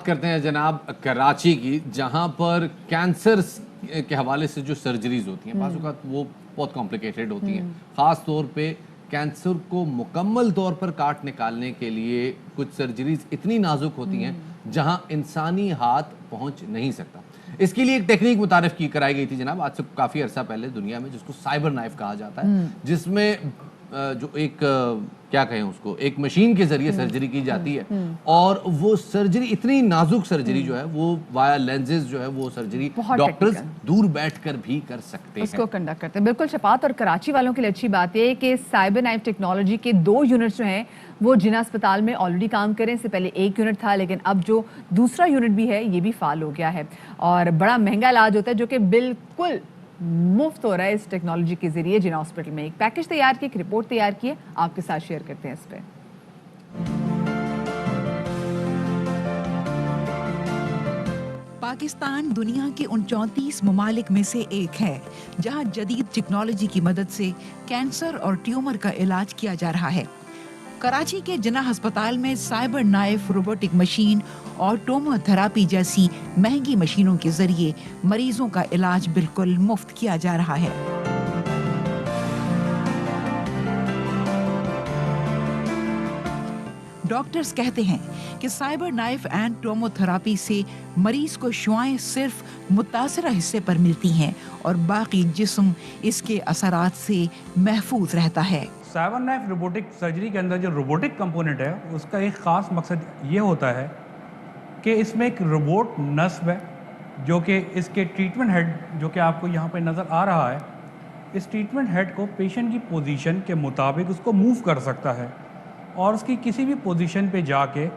کرتے ہیں جناب کراچی کی، جہاں پر کینسر کے حوالے سے جو سرجریز ہوتی ہیں بعض اوقات وہ بہت کمپلیکیٹڈ ہوتی ہیں، خاص طور پہ کینسر کو مکمل طور پر کاٹ نکالنے کے لیے کچھ سرجریز اتنی نازک ہوتی ہیں جہاں انسانی ہاتھ پہنچ نہیں سکتا۔ اس کے لیے ایک ٹیکنیک متعارف کرائی گئی تھی جناب آج سے کافی عرصہ پہلے دنیا میں، جس کو سائبر نائف کہا جاتا ہے، جس میں جو ایک کیا کہیں اس کو ایک مشین کے ذریعے سرجری کی جاتی ہے، اور وہ سرجری اتنی نازک سرجری جو ہے وہ وایا لینزز جو ہے وہ سرجری ڈاکٹرز دور بیٹھ کر بھی کر سکتے ہیں، اس کو کنڈکٹ کرتے ہیں۔ بالکل شفاعت، اور کراچی والوں کے لیے اچھی بات یہ ہے کہ سائبر نائف ٹیکنالوجی کے 2 یونٹ جو ہیں وہ جناح اسپتال میں آلریڈی کام کریں، اس سے پہلے 1 یونٹ تھا، لیکن اب جو دوسرا یونٹ بھی ہے یہ بھی فعال ہو گیا ہے، اور بڑا مہنگا علاج ہوتا ہے جو کہ بالکل مفت ہو رہا ہے اس ٹیکنالوجی کے ذریعے جناح ہاسپٹل میں۔ ایک پیکج تیار کی، ایک رپورٹ تیار کی ہے، آپ کے ساتھ شیئر کرتے ہیں اس پہ۔ پاکستان دنیا کے 39 ممالک میں سے ایک ہے جہاں جدید ٹیکنالوجی کی مدد سے کینسر اور ٹیومر کا علاج کیا جا رہا ہے۔ کراچی کے جناح ہسپتال میں سائبر نائف روبوٹک مشین اور ٹومو تھراپی جیسی مہنگی مشینوں کے ذریعے مریضوں کا علاج بالکل مفت کیا جا رہا ہے۔ ڈاکٹرز کہتے ہیں کہ سائبر نائف اینڈ ٹومو تھراپی سے مریض کو شعاعیں صرف متاثرہ حصے پر ملتی ہیں اور باقی جسم اس کے اثرات سے محفوظ رہتا ہے۔ سائبر نائف روبوٹک سرجری کے اندر جو روبوٹک کمپوننٹ ہے اس کا ایک خاص مقصد یہ ہوتا ہے کہ اس میں ایک روبوٹ نصب ہے جو کہ اس کے ٹریٹمنٹ ہیڈ جو کہ آپ کو یہاں پہ نظر آ رہا ہے، اس ٹریٹمنٹ ہیڈ کو پیشنٹ کی پوزیشن کے مطابق اس کو موو کر سکتا ہے، اور اس کی کسی بھی پوزیشن پہ جا کے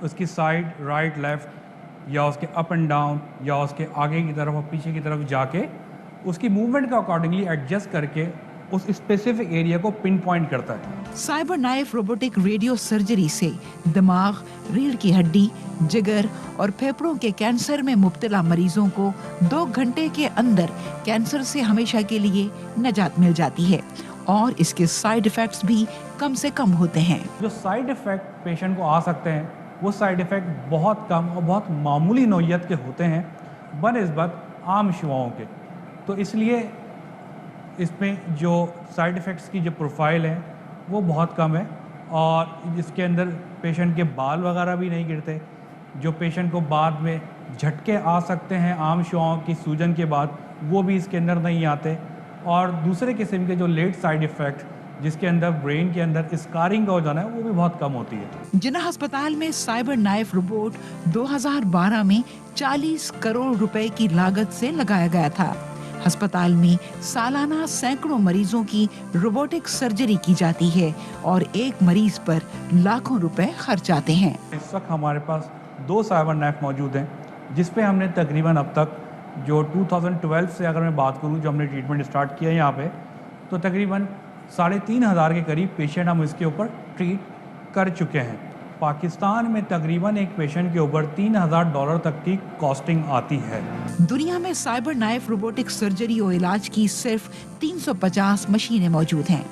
اس کی سائڈ رائٹ لیفٹ یا اس کے اپ اینڈ ڈاؤن یا اس کے آگے کی طرف اور پیچھے کی طرف جا کے اس کی موومنٹ کا اکارڈنگلی ایڈجسٹ کر کے اس اسپیسیفک ایریا کو پن پوائنٹ کرتا ہے۔ Cyber knife robotic radio surgery سے دماغ، ریڑھ کی ہڈی، جگر اور پھیپھڑوں کے کینسر میں مبتلا مریضوں کو 2 گھنٹے کے اندر کینسر سے ہمیشہ کے لیے نجات مل جاتی ہے، اور اس کے سائیڈ ایفیکٹس بھی کم سے کم ہوتے ہیں۔ جو سائیڈ ایفیکٹ پیشنٹ کو آ سکتے ہیں وہ سائیڈ ایفیکٹ بہت کم اور بہت معمولی نوعیت کے ہوتے ہیں بنسبت عام شعاؤں کے، تو اس لیے اس میں جو سائیڈ ایفیکٹس کی جو پروفائل ہے وہ بہت کم ہے، اور اس کے اندر پیشنٹ کے بال وغیرہ بھی نہیں گرتے، جو پیشنٹ کو بعد میں جھٹکے آ سکتے ہیں عام شعاؤں کی سوجن کے بعد وہ بھی اس کے اندر نہیں آتے، اور دوسرے قسم کے جو لیٹ سائیڈ ایفیکٹ جس کے اندر برین کے اندر اسکارنگ کا ہو جانا ہے وہ بھی بہت کم ہوتی ہے۔ جناح ہسپتال میں سائبر نائف روبوٹ 2012 میں 40 کروڑ روپے کی لاگت سے لگایا گیا تھا۔ ہسپتال میں سالانہ سینکڑوں مریضوں کی روبوٹک سرجری کی جاتی ہے اور ایک مریض پر لاکھوں روپے خرچ آتے ہیں۔ اس وقت ہمارے پاس 2 سائبر نائف موجود ہیں جس پہ ہم نے تقریباً اب تک جو 2012 سے اگر میں بات کروں جو ہم نے ٹریٹمنٹ اسٹارٹ کیا یہاں پہ، تو تقریباً 3,500 کے قریب پیشنٹ ہم اس کے اوپر ٹریٹ کر چکے ہیں۔ پاکستان میں تقریباً ایک پیشنٹ کے اوپر $3,000 تک کی کاسٹنگ آتی ہے۔ دنیا میں سائبر نائف روبوٹک سرجری اور علاج کی صرف 350 مشینیں موجود ہیں۔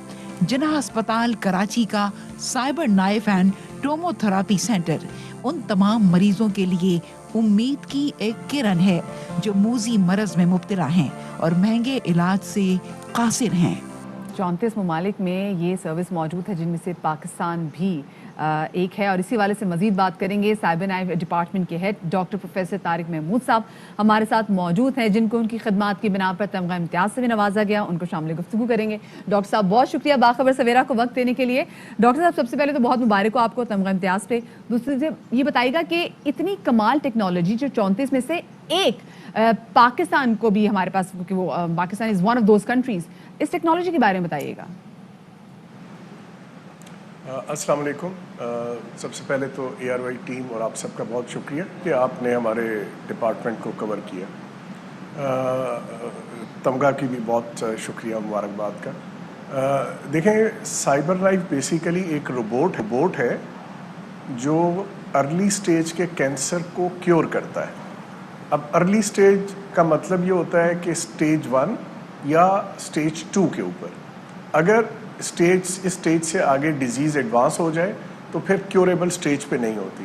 جناح ہسپتال کراچی کا cyber knife and tomotherapy centre ان تمام مریضوں کے لیے امید کی ایک کرن ہے جو موذی مرض میں مبتلا ہیں اور مہنگے علاج سے قاصر ہیں۔ 34 ممالک میں یہ سروس موجود ہے جن میں سے پاکستان بھی ایک ہے، اور اسی والے سے مزید بات کریں گے۔ سائبر نائف ڈپارٹمنٹ کے head doctor professor Tariq Mahmood صاحب ہمارے ساتھ موجود ہیں جن کو ان کی خدمات کی بنا پر تمغہ امتیاز سے بھی نوازا گیا، ان کو شامل گفتگو کریں گے۔ ڈاکٹر صاحب بہت شکریہ باخبر سویرا کو وقت دینے کے لیے۔ ڈاکٹر صاحب سب سے پہلے تو بہت مبارک ہو آپ کو تمغہ امتیاز پہ، دوسری سے یہ بتائیے گا کہ اتنی کمال ٹیکنالوجی جو 34 میں سے ایک پاکستان کو بھی ہمارے پاس، کیونکہ وہ Pakistan is one of those countries, اس ٹیکنالوجی کے بارے میں بتائیے گا۔ السلام علیکم۔ سب سے پہلے تو ARY ٹیم اور آپ سب کا بہت شکریہ کہ آپ نے ہمارے ڈپارٹمنٹ کو کور کیا۔ تمغہ کی بھی بہت شکریہ، مبارکباد کا۔ دیکھیں، سائبر نائف بیسیکلی ایک روبوٹ ہے جو ارلی سٹیج کے کینسر کو کیور کرتا ہے۔ اب ارلی سٹیج کا مطلب یہ ہوتا ہے کہ سٹیج 1 یا سٹیج 2 کے اوپر اگر اس سٹیج سے آگے ڈیزیز ایڈوانس ہو جائے تو پھر کیوریبل سٹیج پہ نہیں ہوتی۔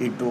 1-2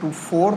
to 4